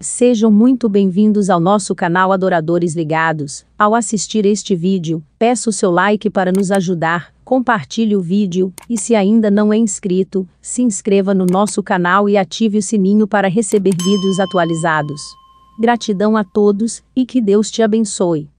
Sejam muito bem-vindos ao nosso canal Adoradores Ligados. Ao assistir este vídeo, peço o seu like para nos ajudar, compartilhe o vídeo e, se ainda não é inscrito, se inscreva no nosso canal e ative o sininho para receber vídeos atualizados. Gratidão a todos e que Deus te abençoe.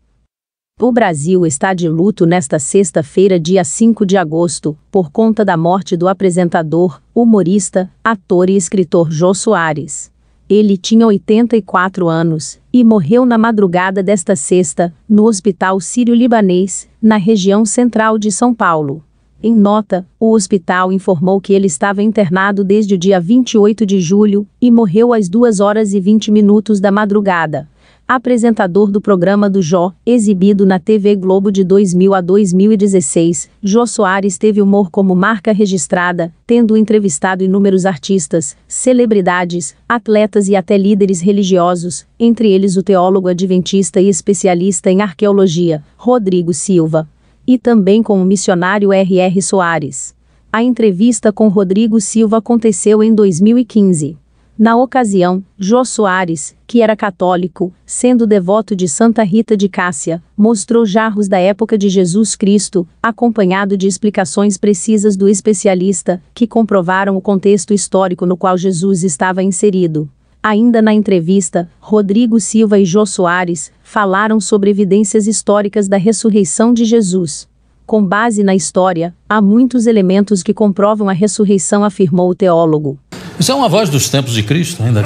O Brasil está de luto nesta sexta-feira, dia 5 de agosto, por conta da morte do apresentador, humorista, ator e escritor Jô Soares. Ele tinha 84 anos e morreu na madrugada desta sexta, no Hospital Sírio-Libanês, na região central de São Paulo. Em nota, o hospital informou que ele estava internado desde o dia 28 de julho e morreu às 2h20 da madrugada. Apresentador do programa do Jô, exibido na TV Globo de 2000 a 2016, Jô Soares teve humor como marca registrada, tendo entrevistado inúmeros artistas, celebridades, atletas e até líderes religiosos, entre eles o teólogo adventista e especialista em arqueologia, Rodrigo Silva, e também com o missionário R.R. Soares. A entrevista com Rodrigo Silva aconteceu em 2015. Na ocasião, Jô Soares, que era católico, sendo devoto de Santa Rita de Cássia, mostrou jarros da época de Jesus Cristo, acompanhado de explicações precisas do especialista, que comprovaram o contexto histórico no qual Jesus estava inserido. Ainda na entrevista, Rodrigo Silva e Jô Soares falaram sobre evidências históricas da ressurreição de Jesus. Com base na história, há muitos elementos que comprovam a ressurreição, afirmou o teólogo. Isso é uma voz dos tempos de Cristo, ainda.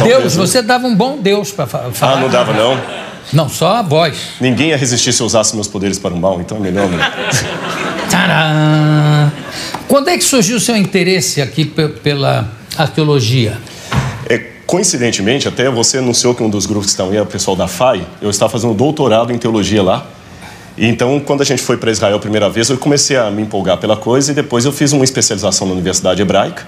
Deus, você dava um bom Deus para falar. Ah, não dava não? Não, só a voz. Ninguém ia resistir se eu usasse meus poderes para o mal, então é melhor não. Tcharam! Quando é que surgiu o seu interesse aqui pela arqueologia? Coincidentemente, até você anunciou que um dos grupos que estão aí é o pessoal da FAI. Eu estava fazendo um doutorado em teologia lá. E então, quando a gente foi para Israel a primeira vez, eu comecei a me empolgar pela coisa e depois eu fiz uma especialização na Universidade Hebraica.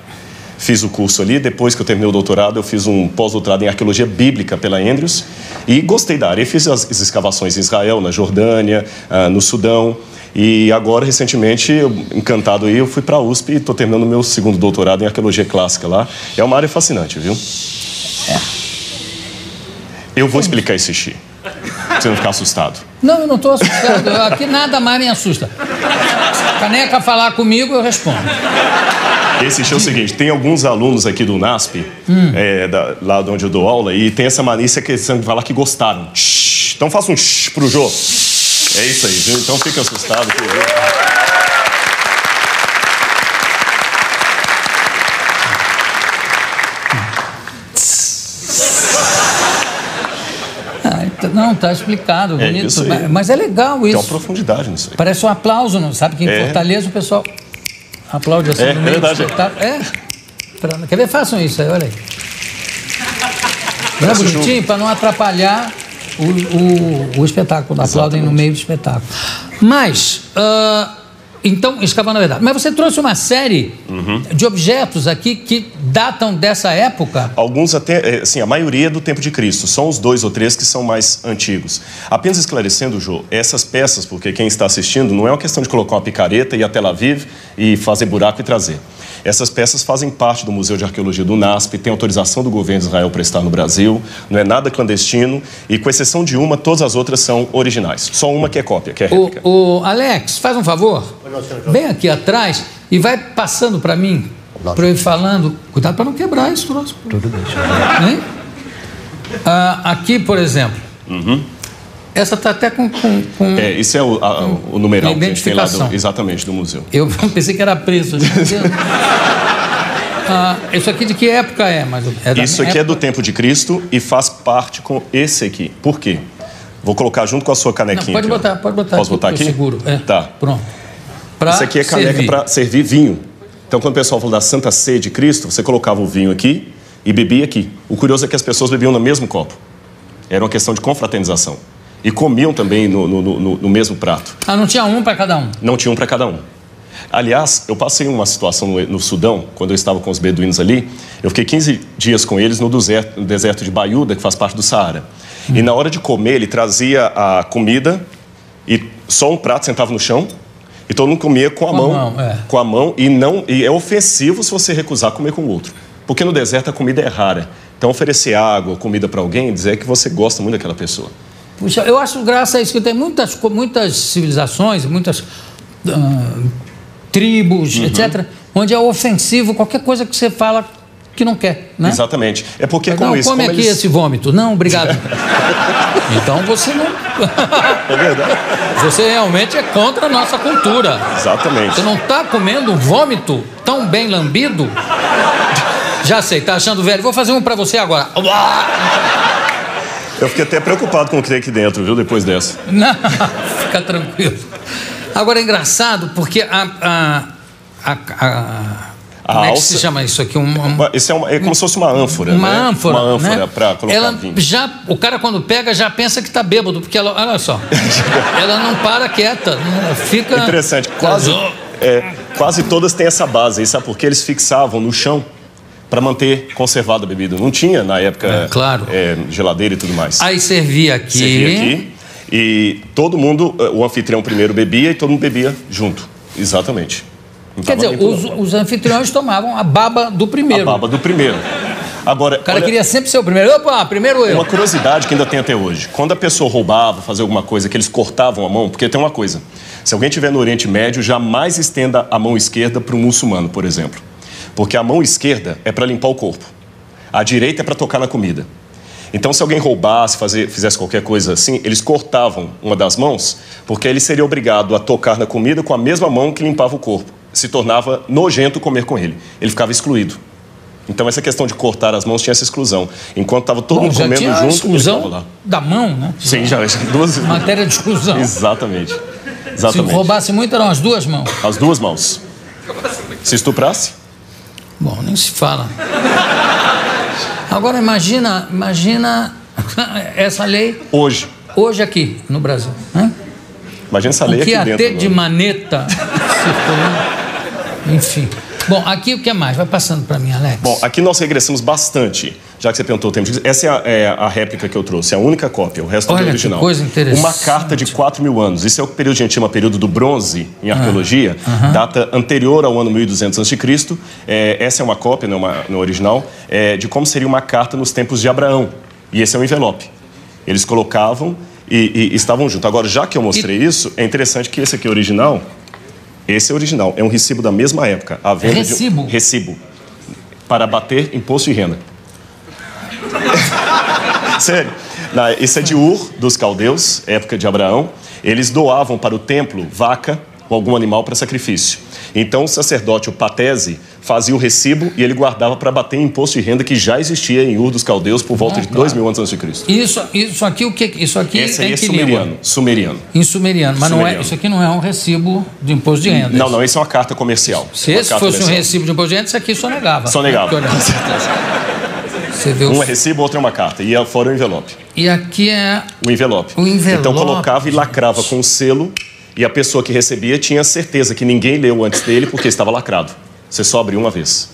Fiz o curso ali, depois que eu terminei o doutorado, eu fiz um pós-doutorado em arqueologia bíblica pela Andrews e gostei da área. Eu fiz as escavações em Israel, na Jordânia, no Sudão e agora, recentemente, encantado aí, eu fui para a USP e estou terminando meu segundo doutorado em arqueologia clássica lá. É uma área fascinante, viu? Eu vou explicar esse xixi, pra você não ficar assustado. Não, eu não estou assustado. Aqui nada mais me assusta. Caneca falar comigo, eu respondo. Esse show é o seguinte, tem alguns alunos aqui do NASP, lá de onde eu dou aula, e tem essa malícia que eles falam que gostaram. Shhh, então faça um shhh pro Jô. É isso aí, viu? Então fica assustado. Não, tá explicado, bonito. Isso mas é legal isso. Tem uma profundidade nisso aí. Parece um aplauso, não sabe que em Fortaleza o pessoal aplaude assim no meio do espetáculo. Quer ver? Façam isso aí, olha aí. Não é bonitinho? Para não atrapalhar o espetáculo. Aplaudem no meio do espetáculo. Mas, então, escavando a verdade. Mas você trouxe uma série de objetos aqui que datam dessa época? Alguns até, assim, a maioria do tempo de Cristo. São os 2 ou 3 que são mais antigos. Apenas esclarecendo, Jô, essas peças, porque quem está assistindo, não é uma questão de colocar uma picareta e ir até Tel Aviv e fazer buraco e trazer. Essas peças fazem parte do Museu de Arqueologia do NASP, tem autorização do governo de Israel para estar no Brasil, não é nada clandestino e, com exceção de uma, todas as outras são originais. Só uma que é cópia, que é réplica. Alex, faz um favor, vem aqui atrás e vai passando para mim, para eu ir falando. Cuidado para não quebrar esse troço. Tudo bem. Aqui, por exemplo, essa está até com isso é o numeral que a gente tem lá exatamente do museu. Eu pensei que era preço. Isso aqui de que época é? Isso aqui é do tempo de Cristo e faz parte com esse aqui. Por quê? Vou colocar junto com a sua canequinha. Não, pode botar. Posso botar aqui? Seguro. Tá. Pronto. Isso aqui é caneca para servir vinho. Então, quando o pessoal falou da Santa Ceia de Cristo, você colocava o vinho aqui e bebia aqui. O curioso é que as pessoas bebiam no mesmo copo. Era uma questão de confraternização. E comiam também no mesmo prato. Não tinha um para cada um? Não tinha um para cada um. Aliás, eu passei uma situação no Sudão, quando eu estava com os beduínos ali. Eu fiquei 15 dias com eles no deserto de Baiuda, que faz parte do Saara. E na hora de comer, ele trazia a comida e só um prato sentava no chão. E todo mundo comia com a mão. Com a mão. E é ofensivo se você recusar comer com o outro. Porque no deserto a comida é rara. Então, oferecer água, comida para alguém, dizer que você gosta muito daquela pessoa. Puxa, eu acho graça a isso, que tem muitas civilizações, muitas tribos, etc., onde é ofensivo qualquer coisa que você fala que não quer, né? Exatamente. É porque não, come aqui esse vômito. Não, obrigado. Então você não... É verdade. Você realmente é contra a nossa cultura. Exatamente. Você não está comendo um vômito tão bem lambido? Já sei, tá achando velho. Vou fazer um para você agora. Eu fiquei até preocupado com o que tem aqui dentro, viu, depois dessa. Não, fica tranquilo. Agora é engraçado porque como é que se chama isso aqui? Isso é como se fosse uma ânfora. Uma né? ânfora. Uma ânfora, né? para colocar vinho. O cara, quando pega, já pensa que está bêbado, porque ela, olha só, ela não para quieta, ela fica... Interessante. Quase todas têm essa base. E sabe por quê? Eles fixavam no chão para manter conservada a bebida. Não tinha, na época, claro. Geladeira e tudo mais. Aí servia aqui. Servia aqui. E todo mundo, o anfitrião primeiro bebia e todo mundo bebia junto. Exatamente. Quer dizer, os anfitriões tomavam a baba do primeiro. A baba do primeiro. Agora, o cara queria sempre ser o primeiro. Opa, primeiro eu. Uma curiosidade que ainda tem até hoje. Quando a pessoa roubava, fazia alguma coisa, que eles cortavam a mão, porque tem uma coisa. Se alguém estiver no Oriente Médio, jamais estenda a mão esquerda para um muçulmano, por exemplo. Porque a mão esquerda é para limpar o corpo. A direita é para tocar na comida. Então, se alguém roubasse, fizesse qualquer coisa assim, eles cortavam uma das mãos, porque ele seria obrigado a tocar na comida com a mesma mão que limpava o corpo. Se tornava nojento comer com ele. Ele ficava excluído. Então, essa questão de cortar as mãos tinha essa exclusão. Enquanto estava todo mundo comendo junto, exclusão lá. Da mão, né? Sim, já. Duas... Matéria de exclusão. Exatamente. Se roubasse muito, eram as duas mãos. As duas mãos. Se estuprasse? Bom, nem se fala. Agora, imagina essa lei... Hoje aqui, no Brasil. Né? Imagina essa lei aqui dentro. O que ia ter de maneta... Enfim. Bom, aqui o que mais? Vai passando para mim, Alex. Bom, aqui nós regressamos bastante, já que você perguntou o tempo de... Essa é a réplica que eu trouxe, é a única cópia, o resto é original. Que coisa interessante. Uma carta de 4.000 anos. Isso é o período que a gente chama período do bronze, em arqueologia, data anterior ao ano 1200 a.C. Essa é uma cópia, não é original, de como seria uma carta nos tempos de Abraão. E esse é um envelope. Eles colocavam e estavam juntos. Agora, já que eu mostrei isso, é interessante que esse aqui é original. Esse é original, é um recibo da mesma época. A venda recibo? Recibo. Para bater imposto de renda. Sério. Esse é de Ur, dos caldeus, época de Abraão. Eles doavam para o templo vaca ou algum animal para sacrifício. Então o sacerdote, o patese, fazia o recibo e ele guardava para bater imposto de renda que já existia em Ur dos caldeus por volta de 2.000 anos antes de Cristo. Isso aqui, o que? Isso aqui esse aí é sumeriano. Sumeriano. Em sumeriano, mas sumeriano. Não é, isso aqui não é um recibo de imposto de renda. Não, esse é uma carta comercial. Se esse fosse um recibo de imposto de renda, isso aqui só negava. Só negava. Você vê um é recibo, outro é uma carta. E fora o envelope. E aqui é... O envelope. Então colocava e lacrava com um selo. E a pessoa que recebia tinha certeza que ninguém leu antes dele porque estava lacrado. Você só abriu uma vez.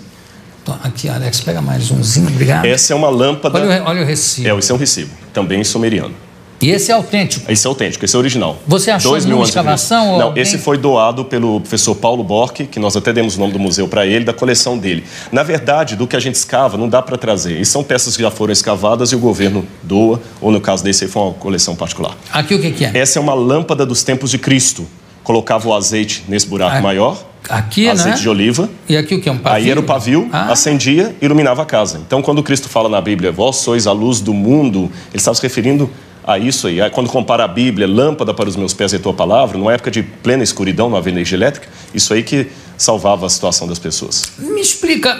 Então, aqui, Alex, pega mais umzinho, obrigado. Essa é uma lâmpada... Olha o recibo. Esse é um recibo, também sumeriano. E esse é autêntico? Esse é autêntico, esse é original. Você achou numa escavação? Ou não, esse foi doado pelo professor Paulo Borck, que nós até demos o nome do museu para ele, da coleção dele. Na verdade, do que a gente escava, não dá para trazer. E são peças que já foram escavadas e o governo doa, ou no caso desse aí foi uma coleção particular. Aqui o que é? Essa é uma lâmpada dos tempos de Cristo. Colocava o azeite nesse buraco maior. Aqui, azeite de oliva. E aqui o que? Um pavio? Aí era o pavio, acendia e iluminava a casa. Então, quando Cristo fala na Bíblia, vós sois a luz do mundo, ele estava se referindo a isso aí. Quando compara a Bíblia, lâmpada para os meus pés e a tua palavra, numa época de plena escuridão, não havia energia elétrica, isso aí que salvava a situação das pessoas. Me explica,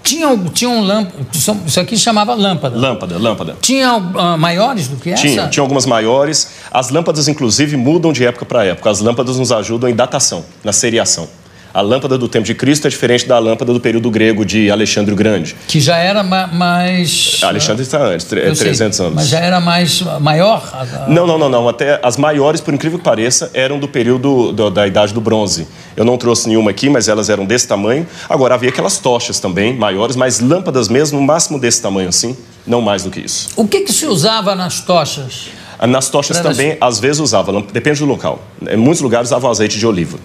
tinha um lâmpada, isso aqui chamava lâmpada. Lâmpada. Tinha maiores do que essa? Tinha algumas maiores. As lâmpadas, inclusive, mudam de época para época. As lâmpadas nos ajudam em datação, na seriação. A lâmpada do tempo de Cristo é diferente da lâmpada do período grego de Alexandre o Grande. Que já era mais... Alexandre está antes, 300 anos. Mas já era maior? Não. Até as maiores, por incrível que pareça, eram do período da Idade do Bronze. Eu não trouxe nenhuma aqui, mas elas eram desse tamanho. Agora, havia aquelas tochas também, maiores, mas lâmpadas mesmo, no máximo desse tamanho assim, não mais do que isso. O que se usava nas tochas? Nas tochas também, às vezes usava, depende do local. Em muitos lugares usavam azeite de oliva.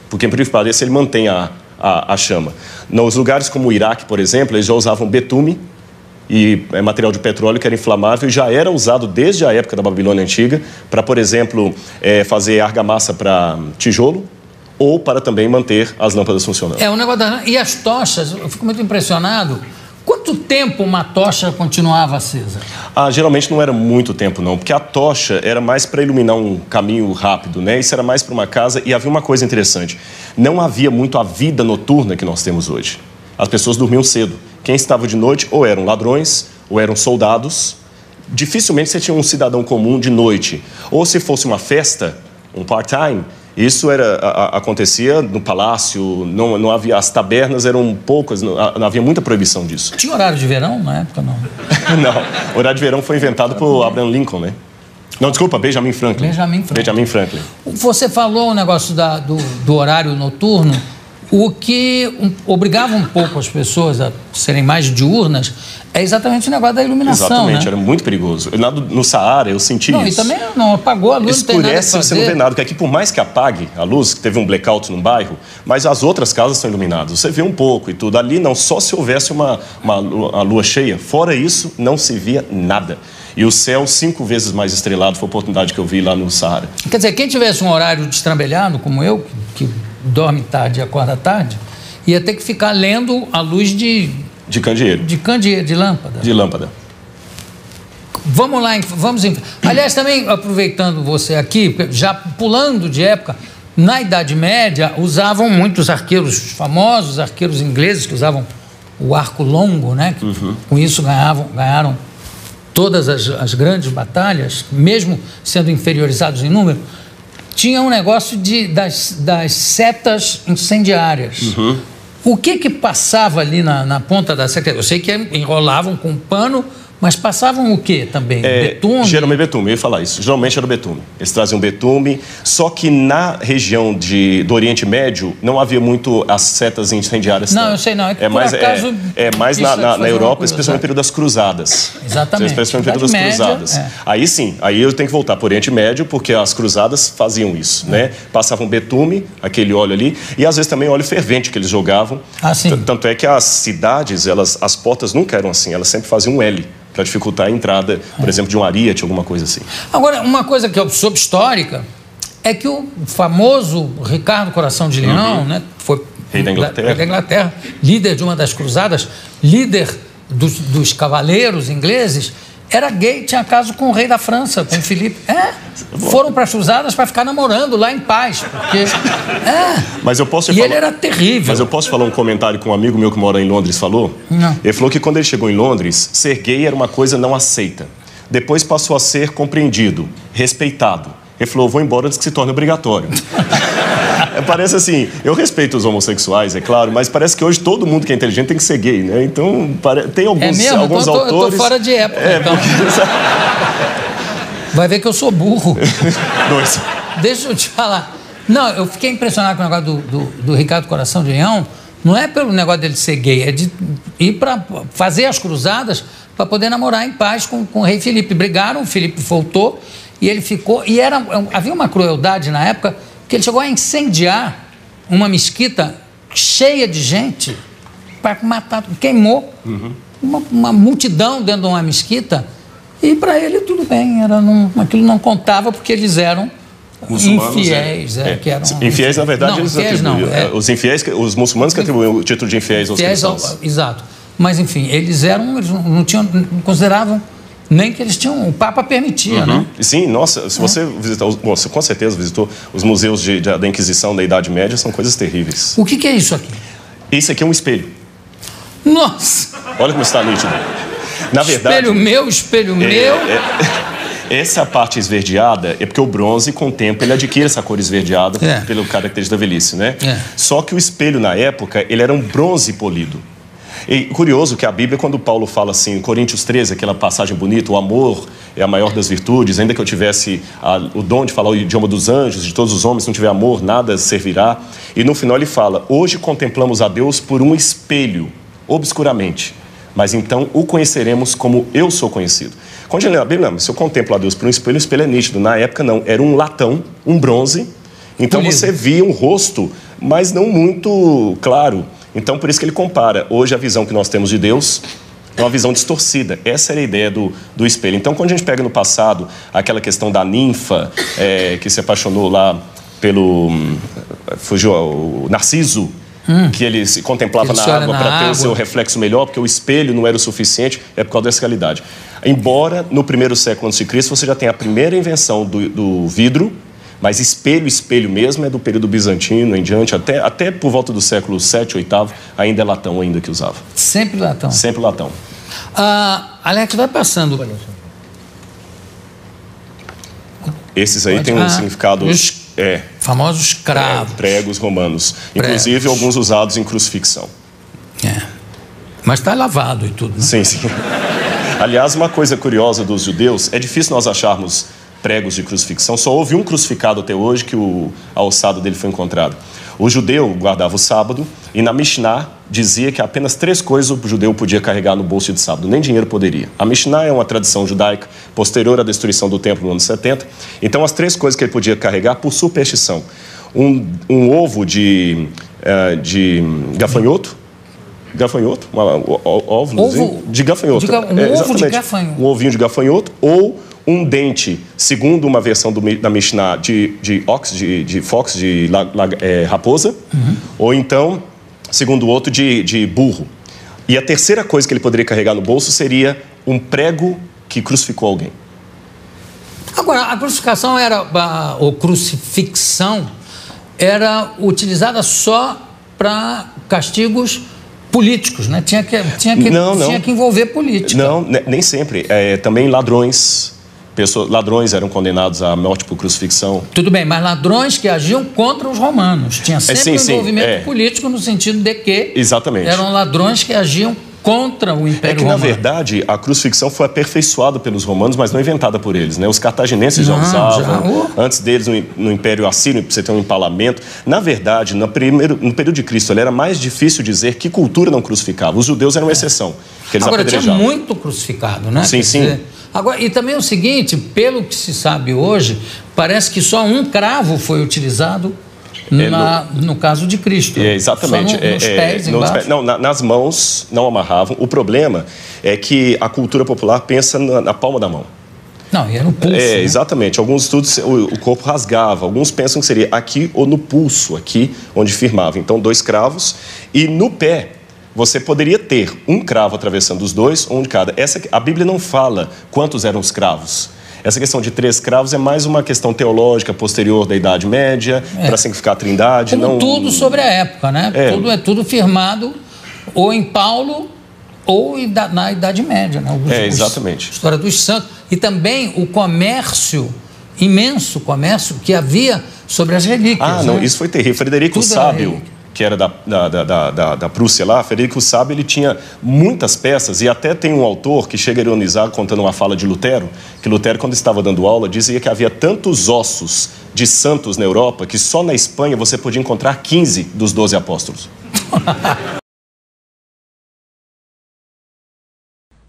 Porque, em incrível que pareça, ele mantém a a chama. Nos lugares como o Iraque, por exemplo, eles já usavam betume, e material de petróleo que era inflamável e já era usado desde a época da Babilônia Antiga para, por exemplo, fazer argamassa para tijolo ou para também manter as lâmpadas funcionando. O negócio e as tochas, eu fico muito impressionado. Quanto tempo uma tocha continuava acesa? Geralmente não era muito tempo, não, porque a tocha era mais para iluminar um caminho rápido, né? Isso era mais para uma casa. E havia uma coisa interessante: não havia muito a vida noturna que nós temos hoje. As pessoas dormiam cedo. Quem estava de noite ou eram ladrões ou eram soldados. Dificilmente você tinha um cidadão comum de noite. Ou se fosse uma festa, um part-time, isso acontecia no palácio, não havia, as tabernas eram poucas, não havia muita proibição disso. Tinha horário de verão na época, não? Não, o horário de verão foi inventado por Abraham Lincoln, né? Não, desculpa, Benjamin Franklin. Benjamin Franklin. Você falou o negócio do horário noturno, o que obrigava um pouco as pessoas a serem mais diurnas é exatamente o negócio da iluminação. Exatamente, né? Era muito perigoso. No Saara eu senti isso. E também não apagou a luz, escurece, não tem nada a fazer. Você não vê nada, porque aqui por mais que apague a luz, que teve um blackout num bairro, mas as outras casas são iluminadas. Você vê um pouco e tudo. Ali não, só se houvesse uma lua cheia. Fora isso, não se via nada. E o céu 5 vezes mais estrelado foi a oportunidade que eu vi lá no Saara. Quer dizer, quem tivesse um horário destrambelhado, como eu, que dorme tarde e acorda tarde, ia ter que ficar lendo a luz de candeeiro. De candeeiro, de lâmpada. De lâmpada. Vamos lá, aliás, também aproveitando você aqui, já pulando de época, na Idade Média usavam muitos arqueiros famosos, arqueiros ingleses que usavam o arco longo, né? Que, com isso ganharam todas as grandes batalhas, mesmo sendo inferiorizados em número. Tinha um negócio das setas incendiárias. O que passava ali na ponta da seta? Eu sei que enrolavam com um pano, mas passavam o que também? Betume? Geralmente betume, eu ia falar isso. Geralmente era betume. Eles traziam betume, só que na região do Oriente Médio não havia muito as setas incendiárias. Não, eu sei não. É mais na Europa, especialmente no período das cruzadas. Exatamente. Especialmente no período das cruzadas. Aí sim, aí eu tenho que voltar para o Oriente Médio, porque as cruzadas faziam isso, né? Passavam betume, aquele óleo ali, e às vezes também óleo fervente que eles jogavam. Tanto é que as cidades, as portas nunca eram assim, elas sempre faziam um L, para dificultar a entrada, por exemplo, de um ariete, alguma coisa assim. Agora, uma coisa que eu soube histórica é que o famoso Ricardo Coração de Leão, né, foi rei da Inglaterra, líder de uma das cruzadas, líder dos cavaleiros ingleses, era gay, tinha caso com o rei da França, com o Filipe. Foram para as cruzadas para ficar namorando lá em paz, porque... Mas eu posso ele era terrível. Mas eu posso falar um comentário que um amigo meu que mora em Londres falou? Não. Ele falou que quando ele chegou em Londres, ser gay era uma coisa não aceita. Depois passou a ser compreendido, respeitado. Ele falou, vou embora antes que se torne obrigatório. Parece assim, eu respeito os homossexuais, é claro, mas parece que hoje todo mundo que é inteligente tem que ser gay, né? Então, tem alguns autores... Eu tô fora de época, então. Vai ver que eu sou burro. Deixa eu te falar. Não, eu fiquei impressionado com o negócio do Ricardo Coração de Leão. Não é pelo negócio dele ser gay, é de ir para fazer as cruzadas para poder namorar em paz com o rei Filipe. Brigaram, o Filipe voltou e ele ficou... E havia uma crueldade na época que ele chegou a incendiar uma mesquita cheia de gente para matar, queimou uma multidão dentro de uma mesquita, e para ele tudo bem, aquilo não contava porque eles eram infiéis. Infiéis, na verdade, eles atribuíam. Os infiéis, os muçulmanos que atribuíam o título de infiéis aos cristãos. Exato. Mas, enfim, eles não consideravam nem que eles tinham... O Papa permitia, né? Sim, nossa, se você visitar... Você com certeza visitou os museus da Inquisição da Idade Média, são coisas terríveis. O que é isso aqui? Isso aqui é um espelho. Nossa! Olha como está nítido. Na verdade... Espelho meu... Essa parte esverdeada é porque o bronze, com o tempo, ele adquire essa cor esverdeada pelo característica da velhice, né? Só que o espelho, na época, ele era um bronze polido. E curioso que a Bíblia, quando Paulo fala assim, em Coríntios 13, aquela passagem bonita, o amor é a maior das virtudes, ainda que eu tivesse o dom de falar o idioma dos anjos, de todos os homens, se não tiver amor, nada servirá. E no final ele fala, hoje contemplamos a Deus por um espelho, obscuramente, mas então o conheceremos como eu sou conhecido. Quando a gente lê a Bíblia, se eu contemplo a Deus por um espelho, o espelho é nítido. Na época não, era um latão, um bronze, então você via um rosto mas não muito claro. Então, por isso que ele compara. Hoje, a visão que nós temos de Deus é uma visão distorcida. Essa era a ideia do espelho. Então, quando a gente pega no passado aquela questão da ninfa, que se apaixonou lá pelo... fugiu o Narciso, que ele se contemplava na água para ter o seu reflexo melhor, porque o espelho não era o suficiente, é por causa dessa realidade. Embora, no primeiro século a.C., você já tenha a primeira invenção do vidro, mas espelho mesmo é do período bizantino em diante, até por volta do século VII, VIII, ainda é latão ainda que usava. Sempre latão? Sempre latão. Alex, vai passando. Esses aí têm um significado... famosos cravos. Pregos romanos. Inclusive, alguns usados em crucifixão. Mas está lavado e tudo, né? Sim, sim. Aliás, uma coisa curiosa dos judeus, é difícil nós acharmos pregos de crucifixão. Só houve um crucificado até hoje que a ossada dele foi encontrada. O judeu guardava o sábado e na Mishnah dizia que apenas 3 coisas o judeu podia carregar no bolso de sábado, nem dinheiro poderia. A Mishnah é uma tradição judaica posterior à destruição do templo no ano 70. Então, as 3 coisas que ele podia carregar por superstição. Um ovo de gafanhoto. Gafanhoto? Ovo de gafanhoto. Ovo de gafanhoto. Um ovinho de gafanhoto ou um dente, segundo uma versão da Mishnah, de raposa, ou então, segundo o outro, de burro. E a terceira coisa que ele poderia carregar no bolso seria um prego que crucificou alguém. Agora, a crucificação ou crucifixão era utilizada só para castigos políticos, né? Tinha que envolver política. Não, nem sempre. Também ladrões. Ladrões eram condenados à morte por crucifixão. Tudo bem, mas ladrões que agiam contra os romanos. Tinha sempre um envolvimento político no sentido de que eram ladrões que agiam contra o Império Romano. Na verdade, a crucifixão foi aperfeiçoada pelos romanos, mas não inventada por eles, né? Os cartaginenses já usavam. Antes deles, no Império Assírio, você tem um empalamento. Na verdade, no período de Cristo, era mais difícil dizer que cultura não crucificava. Os judeus eram uma exceção, que eles apedrejavam. Tinha muito crucificado, né? Sim, sim. Agora, e também o seguinte, pelo que se sabe hoje, parece que só um cravo foi utilizado no caso de Cristo. Exatamente. Só nos pés embaixo. Não, nas mãos não amarravam. O problema é que a cultura popular pensa na palma da mão. Não, e era no pulso. Né? Exatamente. Alguns estudos, o corpo rasgava. Alguns pensam que seria aqui ou no pulso, aqui onde firmava. Então, 2 cravos. E no pé, você poderia ter um cravo atravessando os 2, um de cada. A Bíblia não fala quantos eram os cravos. Essa questão de 3 cravos é mais uma questão teológica posterior da Idade Média, para significar a Trindade. Como tudo sobre a época, né? Tudo firmado ou em Paulo ou na Idade Média, né? Exatamente. História dos Santos. E também o comércio, imenso comércio que havia sobre as relíquias. Não, isso foi terrível. Frederico o Sábio, que era da Prússia lá, Frederico o Sábio, ele tinha muitas peças, e até tem um autor que chega a ironizar contando uma fala de Lutero, que Lutero, quando estava dando aula, dizia que havia tantos ossos de santos na Europa que só na Espanha você podia encontrar 15 dos 12 apóstolos.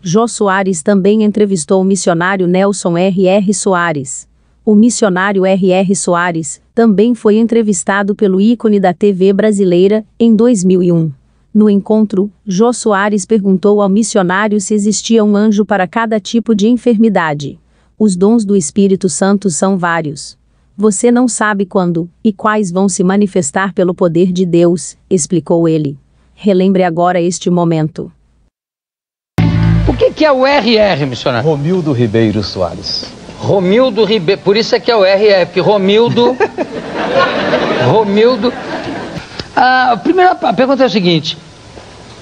Jô Soares também entrevistou o missionário Nelson R.R. Soares. O missionário R.R. Soares também foi entrevistado pelo ícone da TV brasileira em 2001. No encontro, Jô Soares perguntou ao missionário se existia um anjo para cada tipo de enfermidade. Os dons do Espírito Santo são vários. Você não sabe quando e quais vão se manifestar pelo poder de Deus, explicou ele. Relembre agora este momento. O que é o RR, missionário? Romildo Ribeiro Soares. Romildo Ribeiro, por isso é que é o RR, porque Romildo... A primeira pergunta é o seguinte: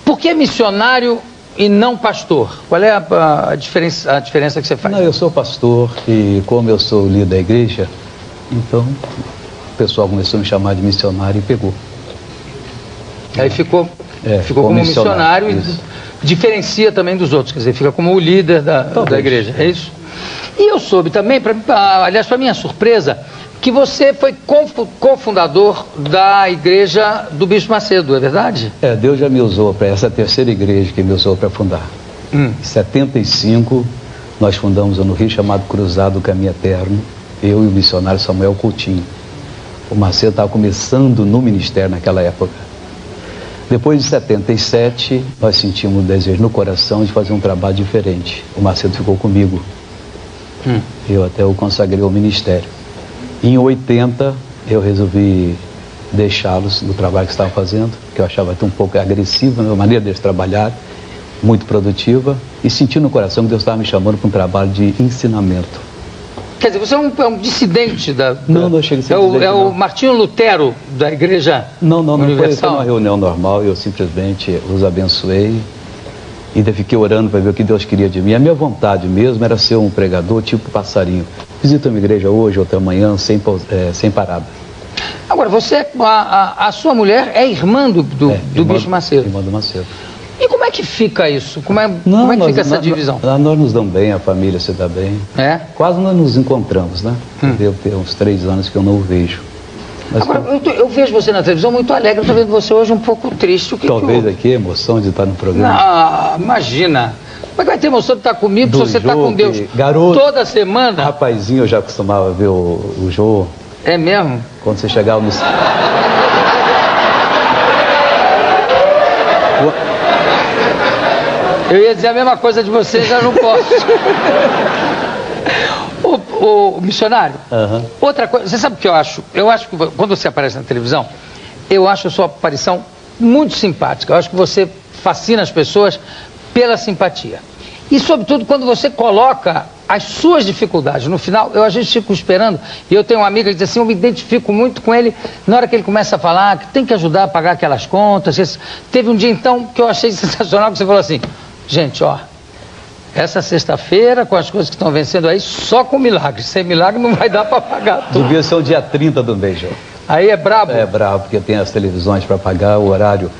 por que missionário e não pastor? Qual é a diferença que você faz? Não, eu sou pastor e como eu sou líder da igreja, então o pessoal começou a me chamar de missionário e pegou. Aí ficou como missionário e diferencia também dos outros, quer dizer, fica como o líder da igreja, é isso? E eu soube também, aliás, para minha surpresa, que você foi cofundador da igreja do Bispo Macedo, é verdade? Deus já me usou para essa terceira igreja que me usou para fundar. Em 75, nós fundamos no Rio chamado Cruzado do Caminho Eterno, eu e o missionário Samuel Coutinho. O Macedo estava começando no ministério naquela época. Depois de 77, nós sentimos o desejo no coração de fazer um trabalho diferente. O Macedo ficou comigo. Eu até o consagrei ao ministério. Em 80, eu resolvi deixá-los no trabalho que estavam fazendo, que eu achava até um pouco agressiva, a maneira deles trabalhar, muito produtiva, e senti no coração que Deus estava me chamando para um trabalho de ensinamento. Quer dizer, você é um dissidente da... Não chega a ser dissidente, o Martinho Lutero da Igreja Não foi uma reunião normal, eu simplesmente os abençoei e ainda fiquei orando para ver o que Deus queria de mim. A minha vontade mesmo era ser um pregador tipo passarinho. Visita uma igreja hoje, outra amanhã, sem parada. Agora, você, a sua mulher é irmã do Bispo Macedo? Irmã do Macedo. E como é que fica isso? Como é que fica essa divisão? Nós nos damos bem, a família se dá bem. É? Quase nós nos encontramos, né? Deve ter uns 3 anos que eu não o vejo. Mas, agora, eu vejo você na televisão muito alegre, eu estou vendo você hoje um pouco triste. Talvez aqui a emoção de estar no programa. Ah, imagina. Como é que vai ter emoção de estar comigo se você está com Deus garoto, toda semana? Rapazinho, eu já costumava ver o Jô. É mesmo? Quando você chegava no... Eu ia dizer a mesma coisa de você, já não posso. O missionário, outra coisa, você sabe o que eu acho? Eu acho que quando você aparece na televisão, eu acho a sua aparição muito simpática. Eu acho que você fascina as pessoas pela simpatia. E, sobretudo, quando você coloca as suas dificuldades. No final, eu às vezes fico esperando, e eu tenho uma amiga que diz assim, eu me identifico muito com ele, na hora que ele começa a falar que tem que ajudar a pagar aquelas contas. Teve um dia, então, que eu achei sensacional, que você falou assim, gente, ó, essa sexta-feira, com as coisas que estão vencendo aí, só com milagre. Sem milagre não vai dar para pagar tudo. Devia ser o dia 30 do mês, João. Aí é brabo? É brabo, porque tem as televisões para pagar, o horário.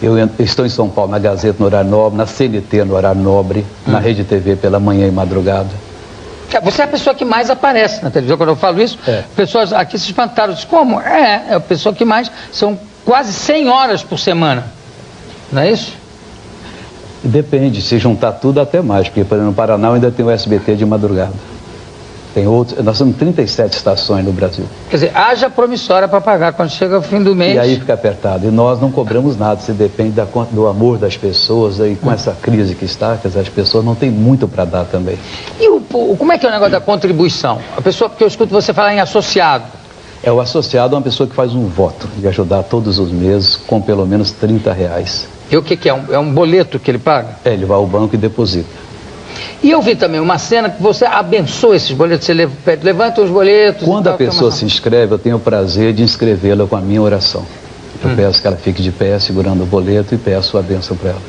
Eu estou em São Paulo, na Gazeta no horário nobre, na CNT no horário nobre, na Rede TV pela manhã e madrugada. Você é a pessoa que mais aparece na televisão. Quando eu falo isso, pessoas aqui se espantaram. Dizem, como? É a pessoa que mais... São quase 100 horas por semana. Não é isso? Depende, se juntar tudo até mais, porque por exemplo, no Paraná ainda tem o SBT de madrugada. Tem outros, nós temos 37 estações no Brasil. Quer dizer, haja promissória para pagar quando chega o fim do mês. E aí fica apertado. E nós não cobramos nada, se depende do amor das pessoas. E com essa crise que está, quer dizer, as pessoas não têm muito para dar também. E como é que é o negócio da contribuição? A pessoa, porque eu escuto você falar em associado. O associado é uma pessoa que faz um voto de ajudar todos os meses com pelo menos R$30. E o que é? É um boleto que ele paga? Ele vai ao banco e deposita. E eu vi também uma cena que você abençoa esses boletos, você levanta os boletos... Quando a pessoa se inscreve, eu tenho o prazer de inscrevê-la com a minha oração. Eu peço que ela fique de pé, segurando o boleto e peço a bênção para ela.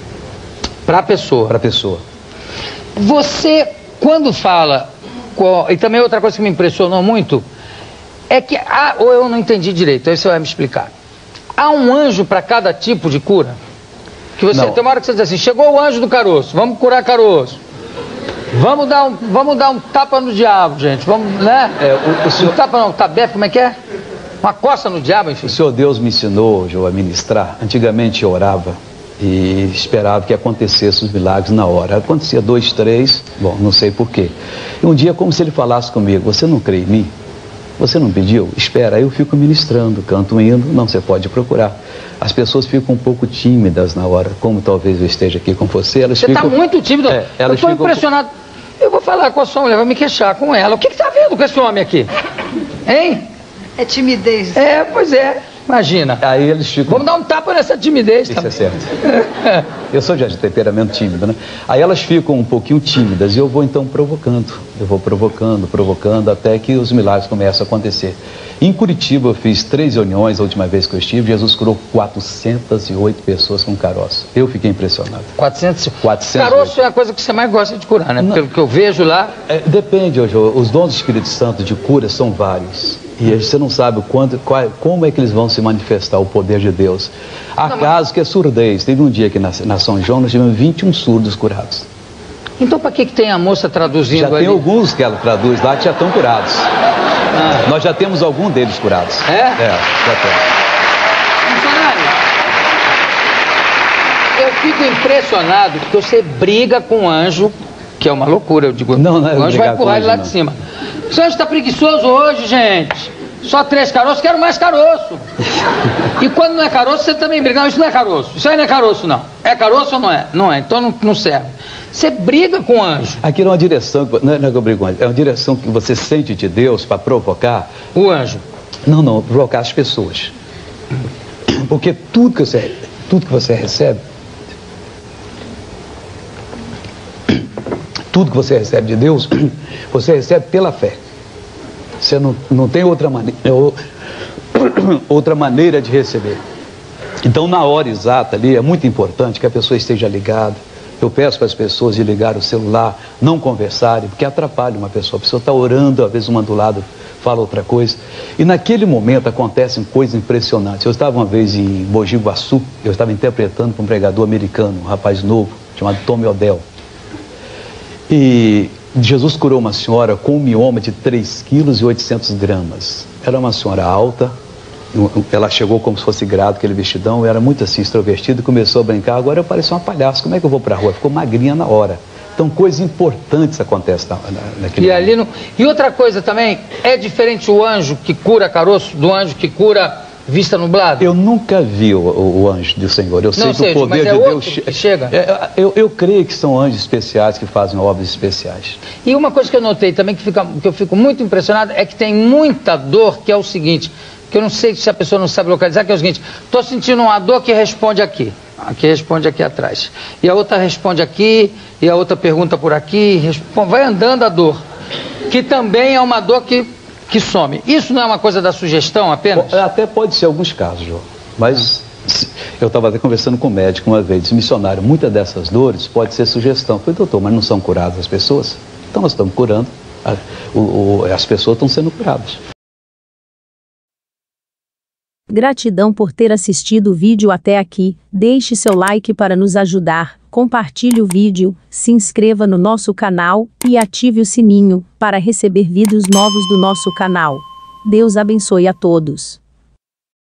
Para a pessoa? Para a pessoa. Você, quando fala... E também outra coisa que me impressionou muito, é que... ou eu não entendi direito, aí você vai me explicar. Há um anjo para cada tipo de cura? Que você, tem uma hora que você diz assim, chegou o anjo do caroço, vamos curar caroço. Vamos dar um tapa no diabo, gente. Vamos, né? O senhor... Um tapa não, tabefe, como é que é? Uma coça no diabo, enfim. O Senhor Deus me ensinou, João, a ministrar. Antigamente eu orava e esperava que acontecessem os milagres na hora. Acontecia 2, 3, bom, não sei porquê. E um dia, como se ele falasse comigo, você não crê em mim? Você não pediu? Espera, aí eu fico ministrando, canto um hino, não, você pode procurar. As pessoas ficam um pouco tímidas na hora, como talvez eu esteja aqui com você. Você está muito tímido. Eu estou impressionado. Eu vou falar com a sua mulher, vou me queixar com ela. O que está vendo com esse homem aqui? Hein? É timidez. Pois é. Imagina. Aí eles ficam... Vamos dar um tapa nessa timidez. Isso também. É certo. Eu sou já de temperamento tímido, né? Aí elas ficam um pouquinho tímidas e eu vou então provocando. Eu vou provocando, até que os milagres começam a acontecer. Em Curitiba eu fiz 3 reuniões, a última vez que eu estive, Jesus curou 408 pessoas com caroço. Eu fiquei impressionado. 408. Caroço é a coisa que você mais gosta de curar, né? Não. Pelo que eu vejo lá... Depende, João. Os dons do Espírito Santo de cura são vários. E você não sabe como é que eles vão se manifestar, o poder de Deus. Há casos que é surdez. Teve um dia que na São João nós tivemos 21 surdos curados. Então para que tem a moça traduzindo já ali? Já tem alguns que ela traduz lá que já estão curados. Nós já temos algum deles curados. É? Já temos. Funcionário, eu fico impressionado porque você briga com o anjo, que é uma loucura, eu digo. Não o anjo vai empurrar ele lá de cima. O senhor está preguiçoso hoje, gente. Só 3 caroços, quero mais caroço. E quando não é caroço, você também briga. Não, isso não é caroço. Isso aí não é caroço, não. É caroço ou não é? Não é. Então não serve. Você briga com o anjo. Aquilo é uma direção, não é que eu brigo com o anjo, é uma direção que você sente de Deus para provocar. O anjo. Não, provocar as pessoas. Porque tudo que você recebe, tudo que você recebe de Deus, você recebe pela fé. Você não tem outra maneira de receber. Então, na hora exata ali, é muito importante que a pessoa esteja ligada. Eu peço para as pessoas de ligar o celular, não conversarem, porque atrapalha uma pessoa. A pessoa está orando, às vezes uma do lado fala outra coisa. E naquele momento acontecem coisas impressionantes. Eu estava uma vez em Mogi Guaçu, eu estava interpretando para um pregador americano, um rapaz novo, chamado Tommy Odell. E Jesus curou uma senhora com um mioma de 3,8 kg. Era uma senhora alta, ela chegou como se fosse grado, aquele vestidão, era muito assim, extrovertida, e começou a brincar. Agora eu parecia uma palhaça, como é que eu vou para a rua? Ficou magrinha na hora. Então coisas importantes acontecem naquele momento. E outra coisa também, é diferente o anjo que cura caroço do anjo que cura vista nublada? Eu nunca vi o anjo do Senhor. Eu sei que o poder de Deus chega. Eu creio que são anjos especiais que fazem obras especiais. E uma coisa que eu notei também, que eu fico muito impressionado, é que tem muita dor, que é o seguinte, que eu não sei se a pessoa não sabe localizar, que é o seguinte: estou sentindo uma dor que responde aqui, responde aqui atrás, e a outra responde aqui, e a outra pergunta por aqui, vai andando a dor, que também é uma dor que some. Isso não é uma coisa da sugestão apenas? Até pode ser alguns casos, João. Mas eu estava até conversando com um médico uma vez, missionário, muitas dessas dores pode ser sugestão. Eu falei, doutor, mas não são curadas as pessoas? Então nós estamos curando, as pessoas estão sendo curadas. Gratidão por ter assistido o vídeo até aqui. Deixe seu like para nos ajudar, compartilhe o vídeo, se inscreva no nosso canal e ative o sininho para receber vídeos novos do nosso canal. Deus abençoe a todos.